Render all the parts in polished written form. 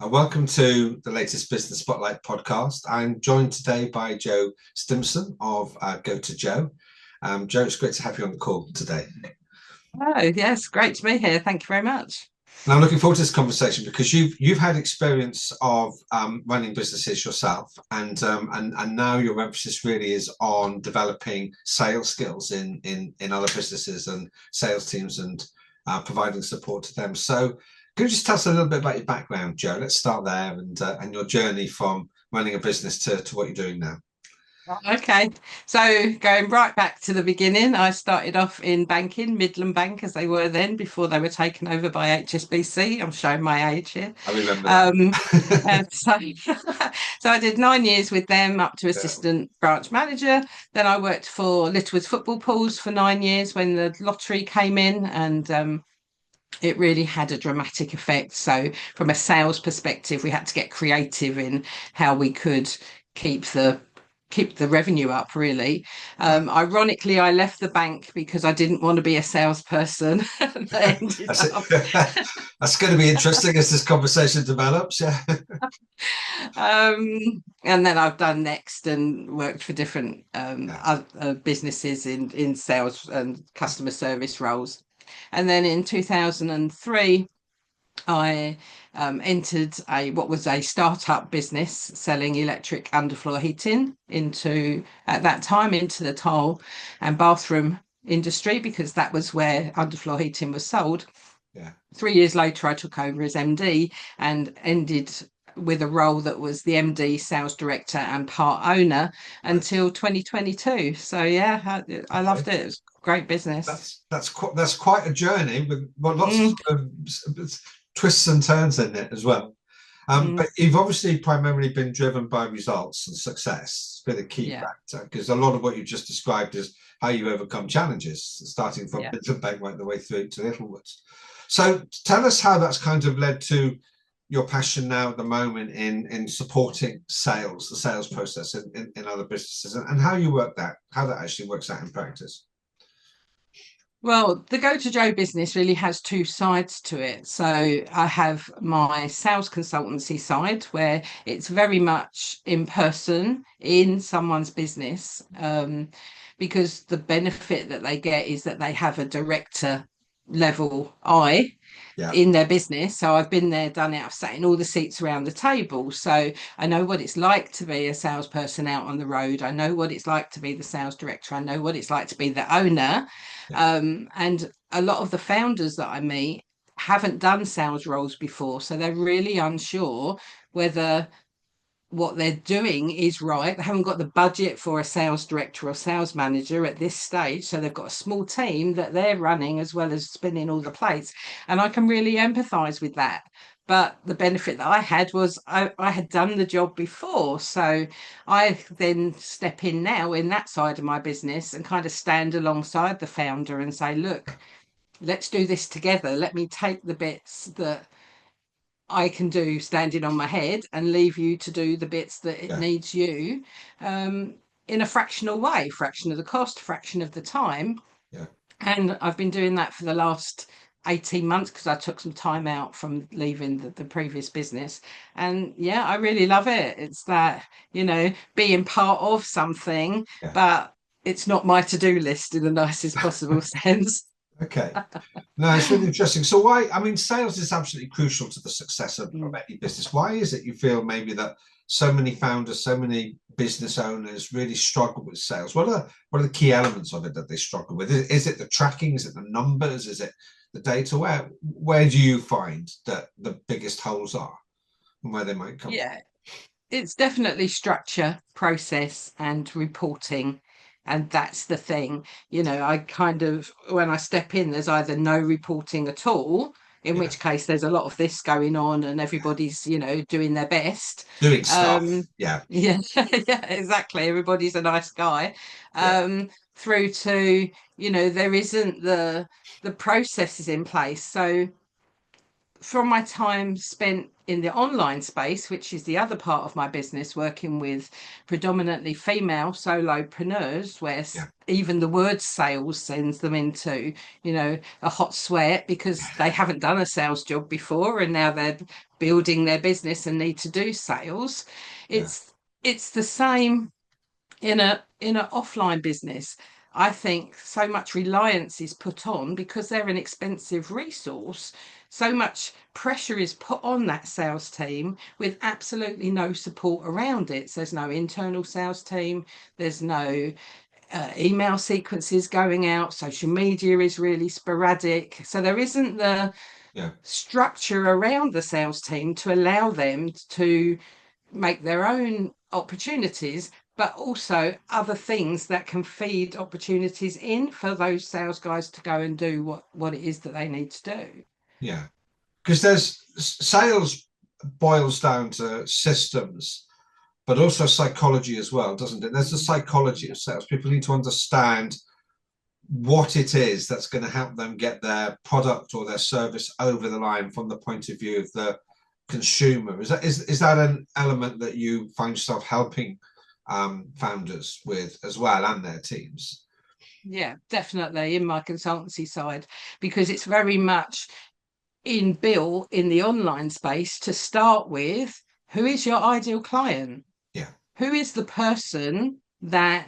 Welcome to the latest Business Spotlight podcast. I'm joined today by Joe Stimson of Go to Joe. Joe, it's great to have you on the call today. Oh, yes, great to be here. Thank you very much. And I'm looking forward to this conversation because you've had experience of running businesses yourself, and now your emphasis really is on developing sales skills in other businesses and sales teams and providing support to them. So, could you just tell us a little bit about your background, Joe? Let's start there and your journey from running a business to what you're doing now. Okay, so going right back to the beginning, I started off in banking, Midland Bank as they were then before they were taken over by HSBC. I'm showing my age here. I remember Um, that. and so, so I did 9 years with them up to Yeah, assistant branch manager. Then I worked for Littlewoods Football Pools for 9 years when the lottery came in, and it really had a dramatic effect. So, from a sales perspective, we had to get creative in how we could keep the revenue up. Really, right. ironically, I left the bank because I didn't want to be a salesperson. That ended That's it. up. That's going to be interesting as this conversation develops. Yeah. And then I've done next and worked for different Yeah. businesses in sales and customer service roles. And then in 2003, I entered a what was a startup business selling electric underfloor heating at that time into the tile and bathroom industry because that was where underfloor heating was sold. Yeah. 3 years later, I took over as MD and ended with a role that was the MD, sales director, and part owner Right. until 2022. So yeah, I Okay. loved it. It was great business. That's quite a journey with lots of Mm, sort of twists and turns in it as well. mm, But you've obviously primarily been driven by results and success. It's been a key yeah, factor because a lot of what you just described is how you overcome challenges, starting from yeah. Midland Bank right the way through to Littlewoods. So tell us how that's kind of led to your passion now at the moment in supporting sales, the sales process in other businesses, and how you work that, how that actually works out in practice. Well, the Go to Joe business really has two sides to it. So I have my sales consultancy side where it's very much in person in someone's business, because the benefit that they get is that they have a director level eye Yeah. in their business. So I've been there, done it. I've sat in all the seats around the table. So I know what it's like to be a salesperson out on the road. I know what it's like to be the sales director. I know what it's like to be the owner. Yeah. And a lot of the founders that I meet haven't done sales roles before. So they're really unsure whether what they're doing is right. They haven't got the budget for a sales director or sales manager at this stage. So they've got a small team that they're running as well as spinning all the plates. And I can really empathize with that. But the benefit that I had was I had done the job before. So I then step in now in that side of my business and kind of stand alongside the founder and say, look, let's do this together. Let me take the bits that I can do standing on my head and leave you to do the bits that it Yeah. needs you, um, in a fractional way, fraction of the cost, fraction of the time. Yeah. And I've been doing that for the last 18 months because I took some time out from leaving the previous business. And yeah, I really love it. It's that, being part of something, Yeah. but it's not my to-do list in the nicest possible sense. Okay. No, it's really interesting. So why, I mean, sales is absolutely crucial to the success of Mm. any business. Why is it you feel maybe that so many founders, so many business owners really struggle with sales? What are the key elements of it that they struggle with? Is it the tracking? Is it the numbers? Is it the data? Where do you find that the biggest holes are and where they might come from? Yeah, it's definitely structure, process, and reporting. And that's the thing. I kind of, when I step in, there's either no reporting at all, in Yeah. which case there's a lot of this going on and everybody's, doing their best. Doing stuff. Um, Yeah. yeah, yeah, exactly. Everybody's a nice guy. Yeah. Through to, there isn't the processes in place. So from my time spent in the online space, which is the other part of my business, working with predominantly female solopreneurs, where Yeah. even the word sales sends them into, a hot sweat because they haven't done a sales job before and now they're building their business and need to do sales. Yeah. It's the same in a offline business. I think so much reliance is put on because they're an expensive resource. So much pressure is put on that sales team with absolutely no support around it. So there's no internal sales team. There's no email sequences going out. Social media is really sporadic. So there isn't the Yeah. structure around the sales team to allow them to make their own opportunities, but also other things that can feed opportunities in for those sales guys to go and do what it is that they need to do. Yeah. Because there's sales boils down to systems, but also psychology as well, doesn't it? There's the psychology of sales. People need to understand what it is that's going to help them get their product or their service over the line from the point of view of the consumer. Is that an element that you find yourself helping founders with as well, and their teams? Yeah, definitely in my consultancy side, because it's very much inbuilt in the online space to start with. Who is your ideal client? Yeah. Who is the person that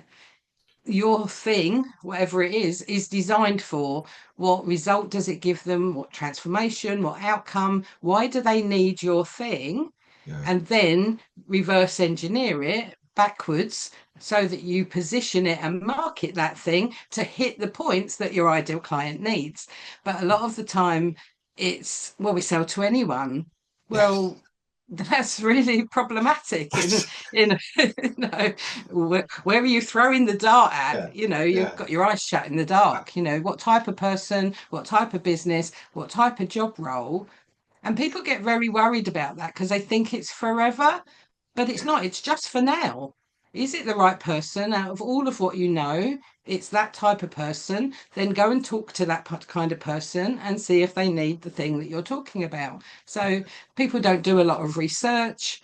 your thing, whatever it is designed for? What result does it give them? What transformation? What outcome? Why do they need your thing? Yeah. And then reverse engineer it backwards so that you position it and market that thing to hit the points that your ideal client needs. But a lot of the time it's, well, we sell to anyone. Yes. Well, that's really problematic where are you throwing the dart at? Yeah. You've Yeah. got your eyes shut in the dark. What type of person, what type of business, what type of job role. And people get very worried about that because they think it's forever, but it's Yeah. not. It's just for now. Is it the right person out of all of what you know? It's that type of person. Then go and talk to that kind of person and see if they need the thing that you're talking about. So people don't do a lot of research.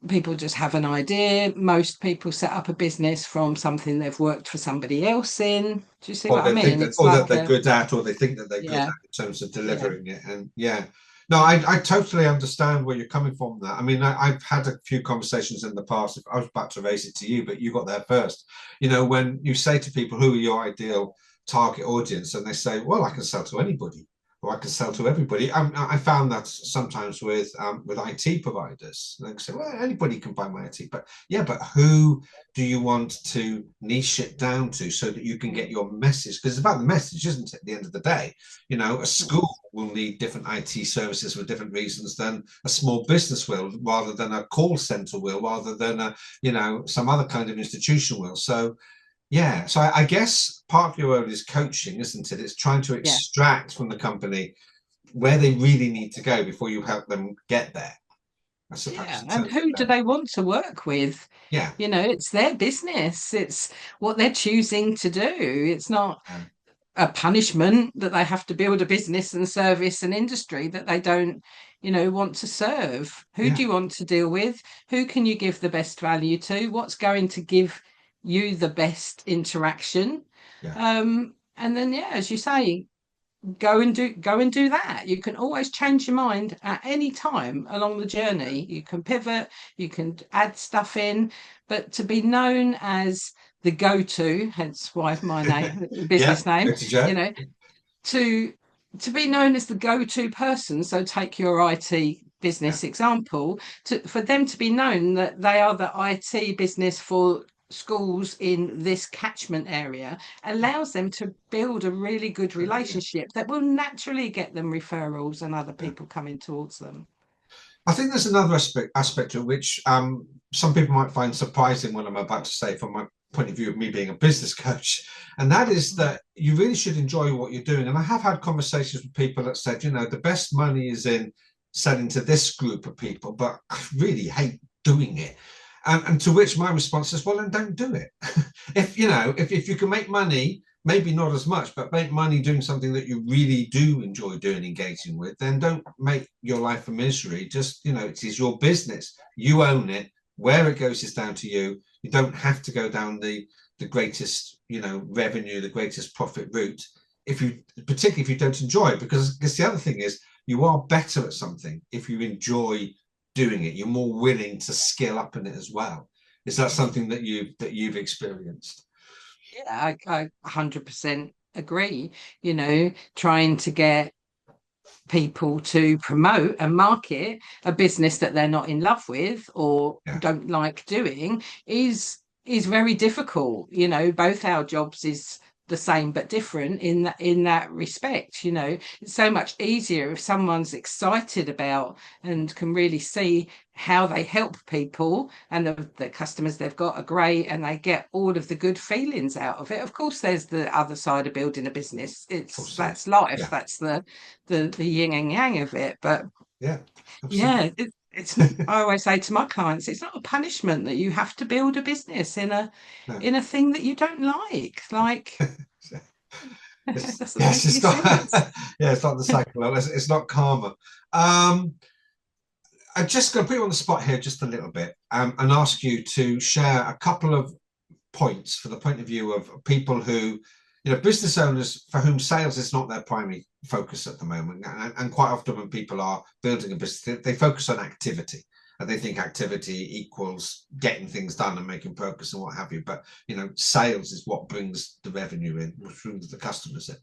People just have an idea. Most people set up a business from something they've worked for somebody else in. Do you see Or what I they think mean? that, It's or that like they're good at, or they think that they're good yeah, at in terms of yeah, delivering it. And yeah, no, I totally understand where you're coming from. That I mean, I've had a few conversations in the past. I was about to raise it to you, but you got there first. When you say to people, who are your ideal target audience, and they say, well, I can sell to anybody, or I can sell to everybody. I found that sometimes with IT providers. They say, well, anybody can buy my IT, but yeah, but who do you want to niche it down to so that you can get your message? Because it's about the message, isn't it? At the end of the day, a school will need different IT services for different reasons than a small business will, rather than a call center will, rather than some other kind of institution will. So yeah, so I guess part of your role is coaching, isn't it? It's trying to yeah. extract from the company where they really need to go before you help them get there. I suppose Yeah, in and terms of who do that. they want to work with? Yeah, It's their business. It's what they're choosing to do. It's not yeah, a punishment that they have to build a business and service an industry that they don't, want to serve. Who do yeah, you want to deal with? Who can you give the best value to? What's going to give you the best interaction? yeah, And then, yeah, as you say, go and do that. You can always change your mind at any time along the journey. You can pivot, you can add stuff in, but to be known as the go-to, hence why my name, yeah. business name, Go to you Jet. know to be known as the go-to person. So take your IT Yeah, business example, for them to be known that they are the IT business for schools in this catchment area allows them to build a really good yeah, relationship that will naturally get them referrals and other yeah. people coming towards them. I think there's another aspect of which some people might find surprising what I'm about to say from my point of view of me being a business coach, and that is that you really should enjoy what you're doing. And I have had conversations with people that said, the best money is in selling to this group of people, but I really hate doing it. And to which my response is, well, then don't do it. If you can make money maybe not as much, but make money doing something that you really do enjoy doing, engaging with, then don't make your life a misery. Just, it is your business. You own it. Where it goes is down to you. You don't have to go down the greatest, revenue, the greatest profit route, particularly if you don't enjoy it, because I guess the other thing is you are better at something if you enjoy doing it. You're more willing to skill up in it as well. Is that something that you've experienced? Yeah, I 100% agree. Trying to get people to promote and market a business that they're not in love with or Yeah. don't like doing is very difficult. Both our jobs is the same but different in that respect. It's so much easier if someone's excited about and can really see how they help people, and the customers they've got are great and they get all of the good feelings out of it. Of course, there's the other side of building a business. That's life. Yeah. That's the yin and yang of it. But Yeah, yeah, absolutely. it's I always say to my clients, it's not a punishment that you have to build a business in a No. in a thing that you don't like. It doesn't Yes, make any it's not. sense. Yeah, it's not the cycle. It's not karma. I'm just going to put you on the spot here just a little bit, and ask you to share a couple of points for the point of view of people who, business owners for whom sales is not their primary focus at the moment. And quite often when people are building a business, they focus on activity, and they think activity equals getting things done and making progress and what have you. But, sales is what brings the revenue in, which brings the customers in.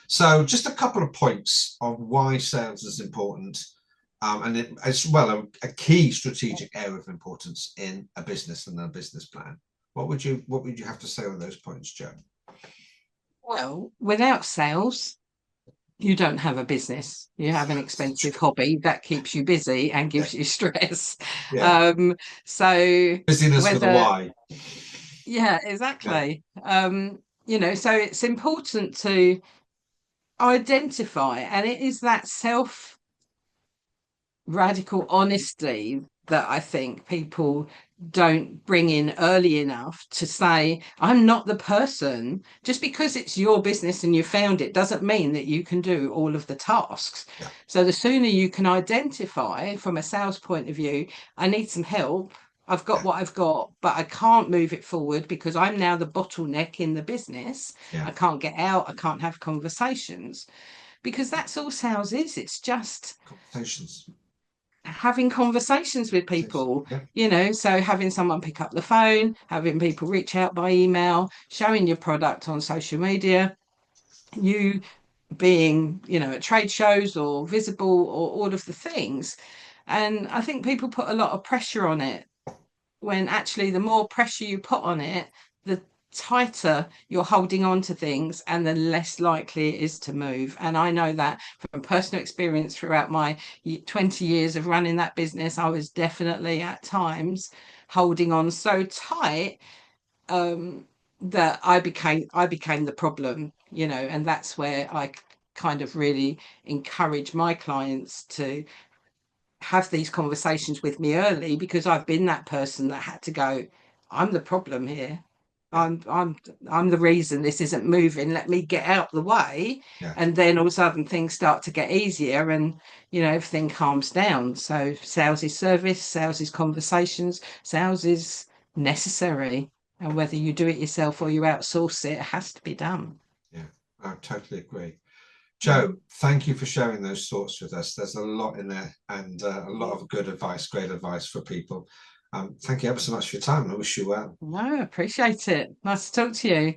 So just a couple of points on why sales is important, and as well a key strategic area of importance in a business and a business plan. What would you have to say on those points, Joe? Well, without sales, you don't have a business. You have an expensive hobby that keeps you busy and Yeah, gives you stress. yeah. So Busyness with a whether, Y. yeah, Yeah, exactly. So it's important to identify, and it is that self radical honesty that I think people don't bring in early enough to say, I'm not the person. Just because it's your business and you found it doesn't mean that you can do all of the tasks. yeah, So the sooner you can identify from a sales point of view, I need some help. I've got yeah, what I've got, but I can't move it forward because I'm now the bottleneck in the business. yeah. I can't get out. I can't have conversations because that's all sales is. It's just Conversations. having conversations with people, Yeah, so having someone pick up the phone, having people reach out by email, showing your product on social media, you being, at trade shows or visible or all of the things. And I think people put a lot of pressure on it when actually the more pressure you put on it, the tighter you're holding on to things and the less likely it is to move. And I know that from personal experience throughout my 20 years of running that business, I was definitely at times holding on so tight, um, that I became the problem, and that's where I kind of really encourage my clients to have these conversations with me early, because I've been that person that had to go, I'm the problem here. yeah, I'm the reason this isn't moving. Let me get out the way. yeah, And then all of a sudden things start to get easier and everything calms down. So sales is service, sales is conversations, sales is necessary. And whether you do it yourself or you outsource it, it has to be done. yeah. I totally agree. Joe, Mm. thank you for sharing those thoughts with us. There's a lot in there, and a lot of good advice, great advice for people. Thank you ever so much for your time. I wish you well. No, appreciate it. Nice to talk to you.